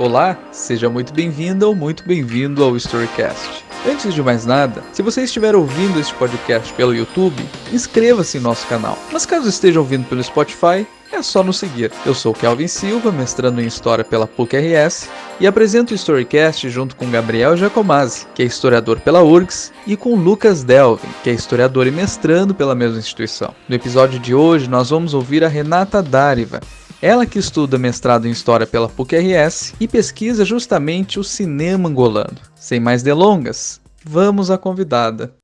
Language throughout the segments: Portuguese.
Olá, seja muito bem-vinda ou muito bem-vindo ao Storycast. Antes de mais nada, se você estiver ouvindo este podcast pelo YouTube, inscreva-se em nosso canal. Mas caso esteja ouvindo pelo Spotify, é só nos seguir. Eu sou Kelvin Silva, mestrando em História pela PUC-RS, e apresento o Storycast junto com Gabriel Giacomazzi, que é historiador pela URGS, e com Lucas Delvin, que é historiador e mestrando pela mesma instituição. No episódio de hoje, nós vamos ouvir a Renata Dariva, ela que estuda mestrado em História pela PUC-RS e pesquisa justamente o cinema angolano. Sem mais delongas, vamos à convidada.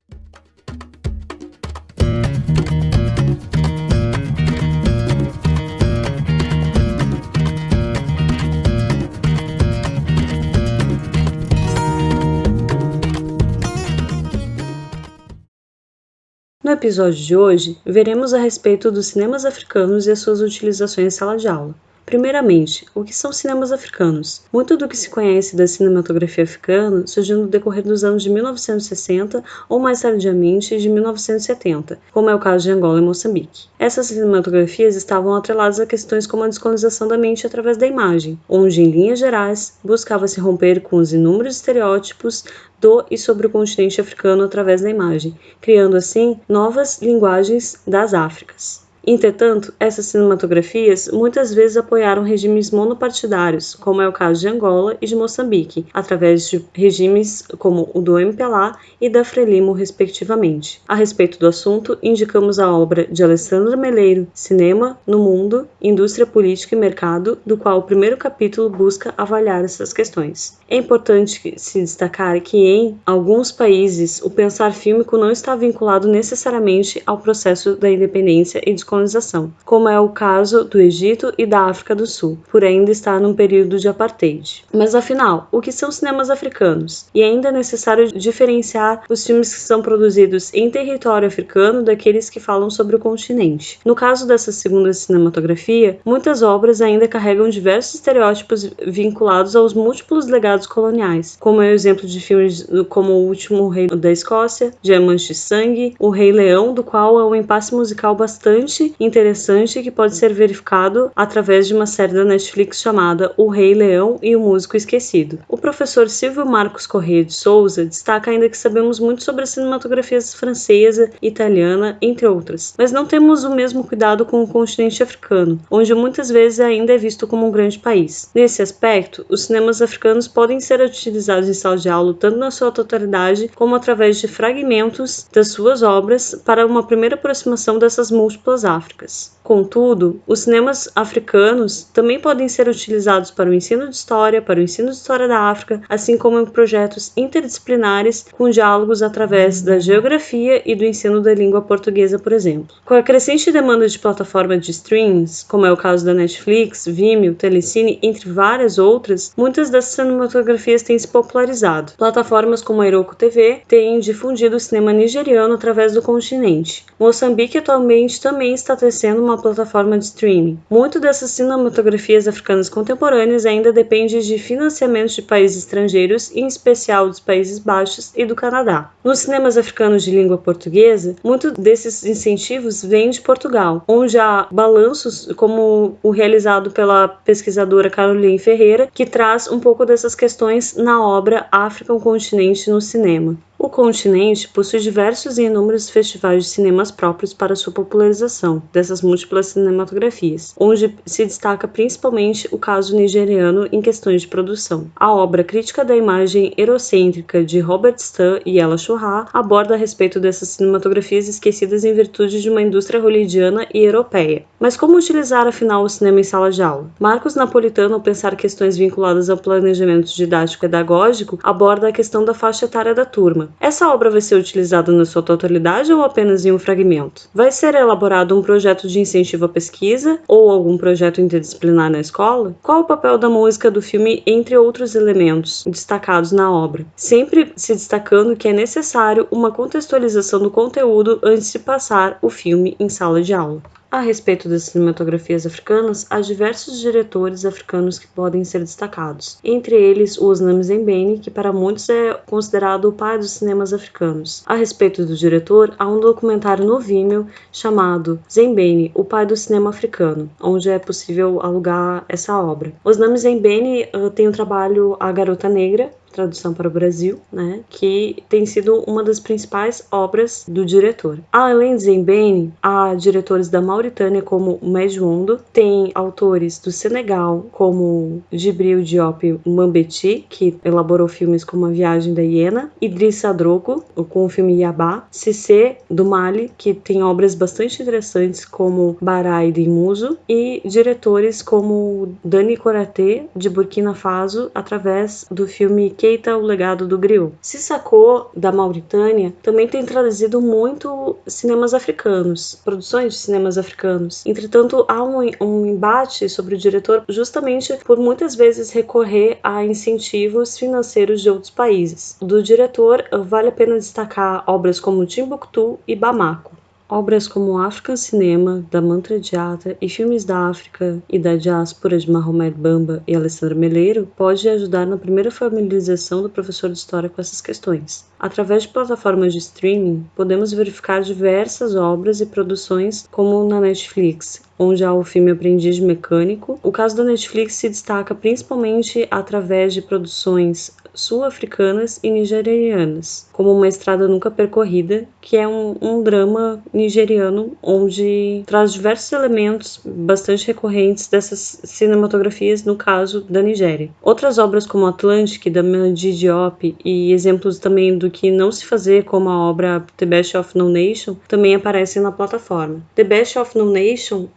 No episódio de hoje, veremos a respeito dos cinemas africanos e as suas utilizações em sala de aula. Primeiramente, o que são cinemas africanos? Muito do que se conhece da cinematografia africana surgiu no decorrer dos anos de 1960 ou mais tardiamente de 1970, como é o caso de Angola e Moçambique. Essas cinematografias estavam atreladas a questões como a descolonização da mente através da imagem, onde, em linhas gerais, buscava-se romper com os inúmeros estereótipos do e sobre o continente africano através da imagem, criando assim novas linguagens das Áfricas. Entretanto, essas cinematografias muitas vezes apoiaram regimes monopartidários, como é o caso de Angola e de Moçambique, através de regimes como o do MPLA e da Frelimo, respectivamente. A respeito do assunto, indicamos a obra de Alessandra Meleiro, Cinema no Mundo, Indústria Política e Mercado, do qual o primeiro capítulo busca avaliar essas questões. É importante se destacar que, em alguns países, o pensar fílmico não está vinculado necessariamente ao processo da independência e descolonização, como é o caso do Egito e da África do Sul, por ainda estar num período de apartheid. Mas afinal, o que são cinemas africanos? E ainda é necessário diferenciar os filmes que são produzidos em território africano daqueles que falam sobre o continente. No caso dessa segunda cinematografia, muitas obras ainda carregam diversos estereótipos vinculados aos múltiplos legados coloniais, como é o exemplo de filmes como O Último Rei da Escócia, Diamantes de Sangue, O Rei Leão, do qual é um impasse musical bastante interessante que pode ser verificado através de uma série da Netflix chamada O Rei Leão e o Músico Esquecido. O professor Silvio Marcos Corrêa de Souza destaca ainda que sabemos muito sobre as cinematografias francesa, italiana, entre outras, mas não temos o mesmo cuidado com o continente africano, onde muitas vezes ainda é visto como um grande país. Nesse aspecto, os cinemas africanos podem ser utilizados em sala de aula tanto na sua totalidade como através de fragmentos das suas obras para uma primeira aproximação dessas múltiplas Áfricas. Contudo, os cinemas africanos também podem ser utilizados para o ensino de história, para o ensino de história da África, assim como em projetos interdisciplinares com diálogos através da geografia e do ensino da língua portuguesa, por exemplo. Com a crescente demanda de plataformas de streams, como é o caso da Netflix, Vimeo, Telecine, entre várias outras, muitas dessas cinematografias têm se popularizado. Plataformas como a Iroko TV têm difundido o cinema nigeriano através do continente. Moçambique atualmente também está tecendo uma plataforma de streaming. Muito dessas cinematografias africanas contemporâneas ainda depende de financiamentos de países estrangeiros, em especial dos Países Baixos e do Canadá. Nos cinemas africanos de língua portuguesa, muito desses incentivos vêm de Portugal, onde há balanços como o realizado pela pesquisadora Caroline Ferreira, que traz um pouco dessas questões na obra África, um continente no cinema. O continente possui diversos e inúmeros festivais de cinemas próprios para sua popularização dessas múltiplas cinematografias, onde se destaca principalmente o caso nigeriano em questões de produção. A obra Crítica da Imagem Eurocêntrica de Robert Stan e Ella Churra aborda a respeito dessas cinematografias esquecidas em virtude de uma indústria hollywoodiana e europeia. Mas como utilizar afinal o cinema em sala de aula? Marcos Napolitano, ao pensar questões vinculadas ao planejamento didático-pedagógico, aborda a questão da faixa etária da turma. Essa obra vai ser utilizada na sua totalidade ou apenas em um fragmento? Vai ser elaborado um projeto de incentivo à pesquisa ou algum projeto interdisciplinar na escola? Qual o papel da música do filme, entre outros elementos destacados na obra? Sempre se destacando que é necessário uma contextualização do conteúdo antes de passar o filme em sala de aula. A respeito das cinematografias africanas, há diversos diretores africanos que podem ser destacados. Entre eles, o Osnam Zembeni, que para muitos é considerado o pai dos cinemas africanos. A respeito do diretor, há um documentário no Vimeo chamado Zembeni, o pai do cinema africano, onde é possível alugar essa obra. Osnam Zembeni tem o trabalho A Garota Negra, tradução para o Brasil, né, que tem sido uma das principais obras do diretor. Além de Zembeni, há diretores da Mauritânia como Medjondo, tem autores do Senegal como Djibril Diop Mambéty, que elaborou filmes como A Viagem da Hiena, Idrissa Drogo, com o filme Yaba, Cissé, do Mali, que tem obras bastante interessantes como Barai de Muso, e diretores como Dani Koraté, de Burkina Faso, através do filme Keita, o Legado do Griot. Sissako, da Mauritânia, também tem traduzido muito cinemas africanos, produções de cinemas africanos. Entretanto, há um embate sobre o diretor justamente por muitas vezes recorrer a incentivos financeiros de outros países. Do diretor, vale a pena destacar obras como Timbuktu e Bamako. Obras como African Cinema, da Mantra Diata, e filmes da África e da diáspora de Mahomet Bamba e Alessandra Meleiro pode ajudar na primeira familiarização do professor de história com essas questões. Através de plataformas de streaming, podemos verificar diversas obras e produções como na Netflix, onde há o filme Aprendiz Mecânico. O caso da Netflix se destaca principalmente através de produções sul-africanas e nigerianas, como Uma Estrada Nunca Percorrida, que é um drama nigeriano onde traz diversos elementos bastante recorrentes dessas cinematografias, no caso da Nigéria. Outras obras como Atlantic, da Melody Diop, e exemplos também do que não se fazer, como a obra The Best of No Nation, também aparecem na plataforma. The Best of No Nation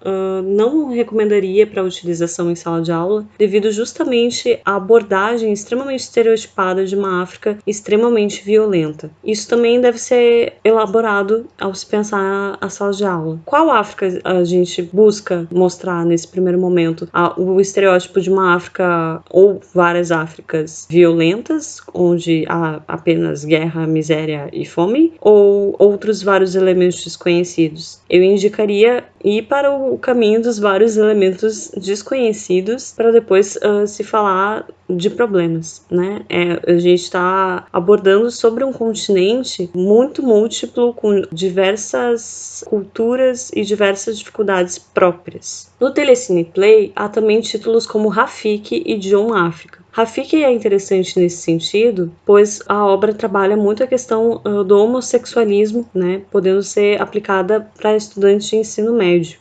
não recomendaria para utilização em sala de aula, devido justamente à abordagem extremamente estereotipada de uma África extremamente violenta. Isso também deve ser elaborado ao se pensar a sala de aula. Qual África a gente busca mostrar nesse primeiro momento? O estereótipo de uma África ou várias Áfricas violentas, onde há apenas guerra, miséria e fome, ou outros vários elementos desconhecidos? Eu indicaria ir para o caminho dos vários elementos desconhecidos para depois se falar de problemas, né? A gente está abordando sobre um continente muito múltiplo, com diversas culturas e diversas dificuldades próprias. No Telecine Play, há também títulos como Rafiki e John África. Rafiki é interessante nesse sentido, pois a obra trabalha muito a questão do homossexualismo, né, podendo ser aplicada para estudantes de ensino médio.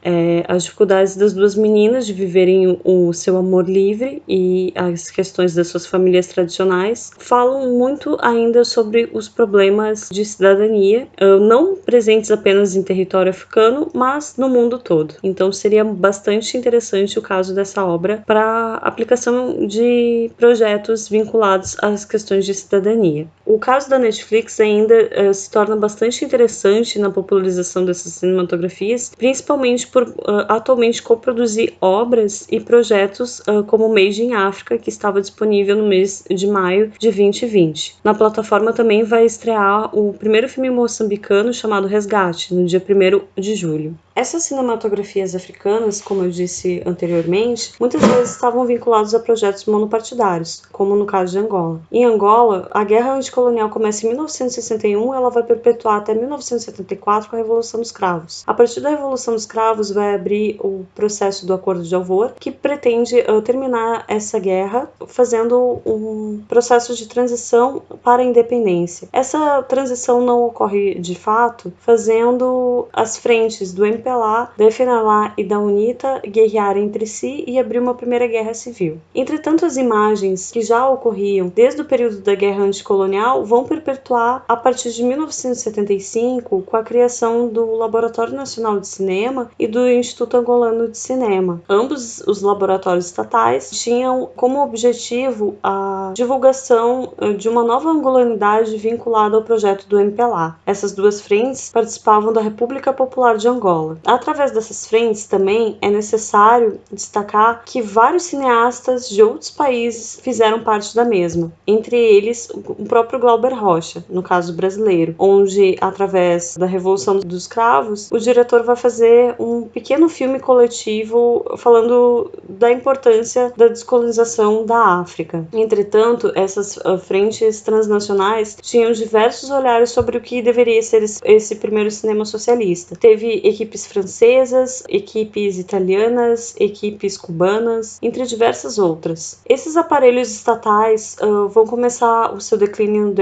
As dificuldades das duas meninas de viverem o seu amor livre e as questões das suas famílias tradicionais falam muito ainda sobre os problemas de cidadania, não presentes apenas em território africano, mas no mundo todo. Então seria bastante interessante o caso dessa obra para aplicação de projetos vinculados às questões de cidadania. O caso da Netflix ainda se torna bastante interessante na popularização dessas cinematografias, principalmente por atualmente coproduzir obras e projetos como Made in Africa, que estava disponível no mês de maio de 2020. Na plataforma também vai estrear o primeiro filme moçambicano chamado Resgate, no dia 1º de julho. Essas cinematografias africanas, como eu disse anteriormente, muitas vezes estavam vinculadas a projetos monopartidários, como no caso de Angola. Em Angola, a guerra anticolonial começa em 1961 e ela vai perpetuar até 1974 com a Revolução dos Cravos. A partir da Revolução dos Cravos vai abrir o processo do Acordo de Alvor, que pretende terminar essa guerra fazendo um processo de transição para a independência. Essa transição não ocorre de fato fazendo as frentes do MPLA, da FNLA e da UNITA guerrearem entre si e abrir uma primeira guerra civil. Entretanto, as imagens que já ocorriam desde o período da guerra anticolonial vão perpetuar a partir de 1975 com a criação do Laboratório Nacional de Cinema e do Instituto Angolano de Cinema. Ambos os laboratórios estatais tinham como objetivo a divulgação de uma nova angolanidade vinculada ao projeto do MPLA. Essas duas frentes participavam da República Popular de Angola. Através dessas frentes também é necessário destacar que vários cineastas de outros países filmes fizeram parte da mesma, entre eles o próprio Glauber Rocha, no caso brasileiro, onde, através da Revolução dos Cravos, o diretor vai fazer um pequeno filme coletivo falando da importância da descolonização da África. Entretanto, essas frentes transnacionais tinham diversos olhares sobre o que deveria ser esse primeiro cinema socialista. Teve equipes francesas, equipes italianas, equipes cubanas, entre diversas outras. Esses aparelhos estatais vão começar o seu declínio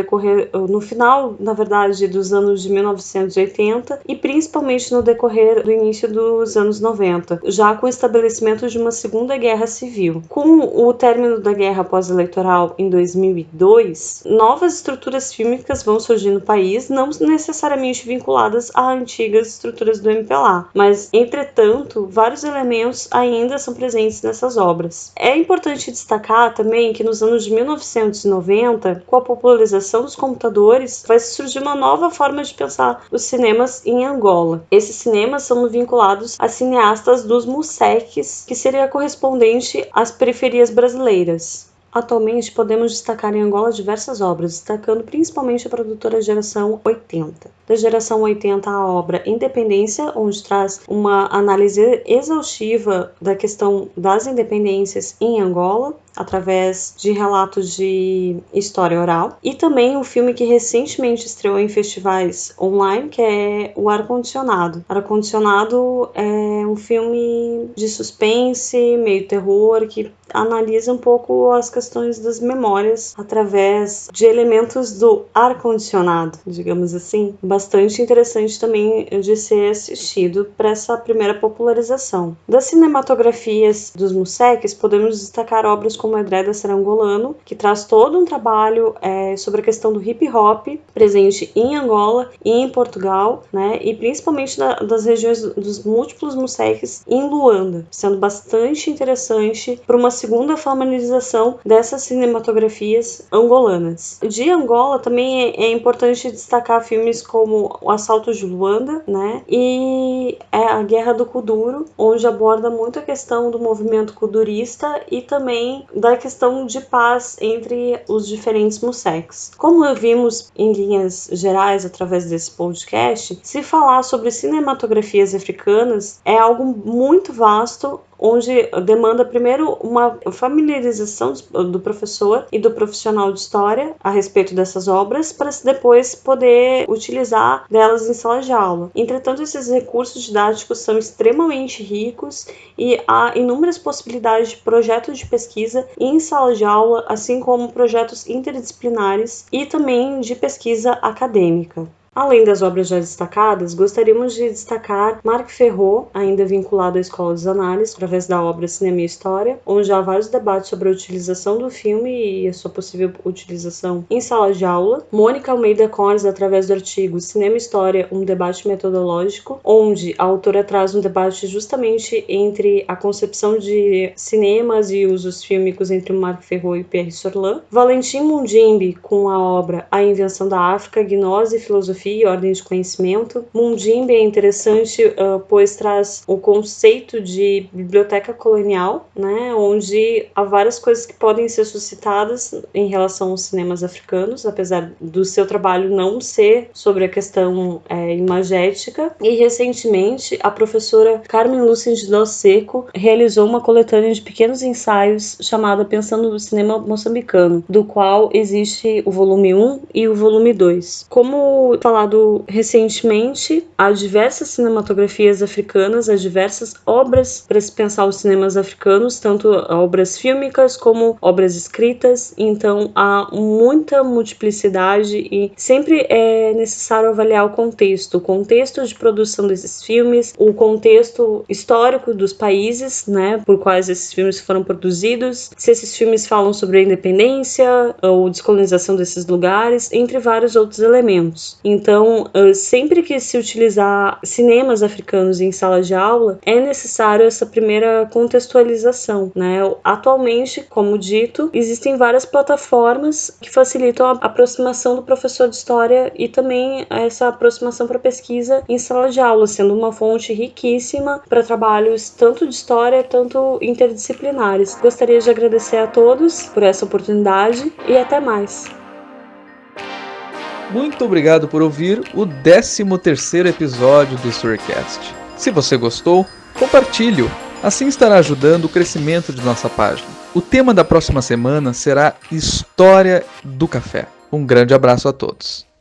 no final, na verdade, dos anos de 1980 e principalmente no decorrer do início dos anos 90, já com o estabelecimento de uma Segunda Guerra Civil. Com o término da guerra pós-eleitoral em 2002, novas estruturas fílmicas vão surgir no país, não necessariamente vinculadas a antigas estruturas do MPLA, mas, entretanto, vários elementos ainda são presentes nessas obras. É importante destacar também que nos anos de 1990, com a popularização dos computadores, vai surgir uma nova forma de pensar os cinemas em Angola. Esses cinemas são vinculados a cineastas dos MUSECs, que seria correspondente às periferias brasileiras. Atualmente, podemos destacar em Angola diversas obras, destacando principalmente a produtora Geração 80. Da Geração 80, a obra Independência, onde traz uma análise exaustiva da questão das independências em Angola, através de relatos de história oral, e também um filme que recentemente estreou em festivais online, que é o Ar-Condicionado. Ar-Condicionado é um filme de suspense, meio terror, que analisa um pouco as questões das memórias através de elementos do ar-condicionado, digamos assim. Bastante interessante também de ser assistido para essa primeira popularização. Das cinematografias dos MUSECs, podemos destacar obras como Edré da Serangolano, que traz todo um trabalho sobre a questão do hip hop, presente em Angola e em Portugal, né, e principalmente das regiões dos múltiplos MUSECs em Luanda, sendo bastante interessante para uma segunda formalização dessas cinematografias angolanas. De Angola também é importante destacar filmes como O Assalto de Luanda, né, e a Guerra do Kuduro, onde aborda muito a questão do movimento kudurista e também da questão de paz entre os diferentes MUSECs. Como vimos em linhas gerais através desse podcast, se falar sobre cinematografias africanas é algo muito vasto, onde demanda primeiro uma familiarização do professor e do profissional de história a respeito dessas obras, para depois poder utilizar delas em sala de aula. Entretanto, esses recursos didáticos são extremamente ricos e há inúmeras possibilidades de projetos de pesquisa em sala de aula, assim como projetos interdisciplinares e também de pesquisa acadêmica. Além das obras já destacadas, gostaríamos de destacar Marc Ferrot, ainda vinculado à Escola dos Análises, através da obra Cinema e História, onde há vários debates sobre a utilização do filme e a sua possível utilização em sala de aula. Mônica Almeida Cores, através do artigo Cinema e História, um debate metodológico, onde a autora traz um debate justamente entre a concepção de cinemas e usos fílmicos entre Marc Ferrot e Pierre Sorlin. Valentim Mundimbe, com a obra A Invenção da África, Gnose, Filosofia e Ordem de Conhecimento. Mundimbe é interessante, pois traz o conceito de biblioteca colonial, né, onde há várias coisas que podem ser suscitadas em relação aos cinemas africanos, apesar do seu trabalho não ser sobre a questão imagética. E recentemente a professora Carmen Lúcia de Dó Seco realizou uma coletânea de pequenos ensaios chamada Pensando no Cinema Moçambicano, do qual existe o volume 1 e o volume 2. Como falado recentemente, há diversas cinematografias africanas, há diversas obras para se pensar os cinemas africanos, tanto obras fílmicas como obras escritas, então há muita multiplicidade e sempre é necessário avaliar o contexto de produção desses filmes, o contexto histórico dos países, né, por quais esses filmes foram produzidos, se esses filmes falam sobre a independência ou descolonização desses lugares, entre vários outros elementos. Então, sempre que se utilizar cinemas africanos em sala de aula, é necessário essa primeira contextualização, né? Atualmente, como dito, existem várias plataformas que facilitam a aproximação do professor de história e também essa aproximação para pesquisa em sala de aula, sendo uma fonte riquíssima para trabalhos tanto de história, tanto interdisciplinares. Gostaria de agradecer a todos por essa oportunidade e até mais. Muito obrigado por ouvir o 13º episódio do Storycast. Se você gostou, compartilhe-o, assim estará ajudando o crescimento de nossa página. O tema da próxima semana será História do Café. Um grande abraço a todos.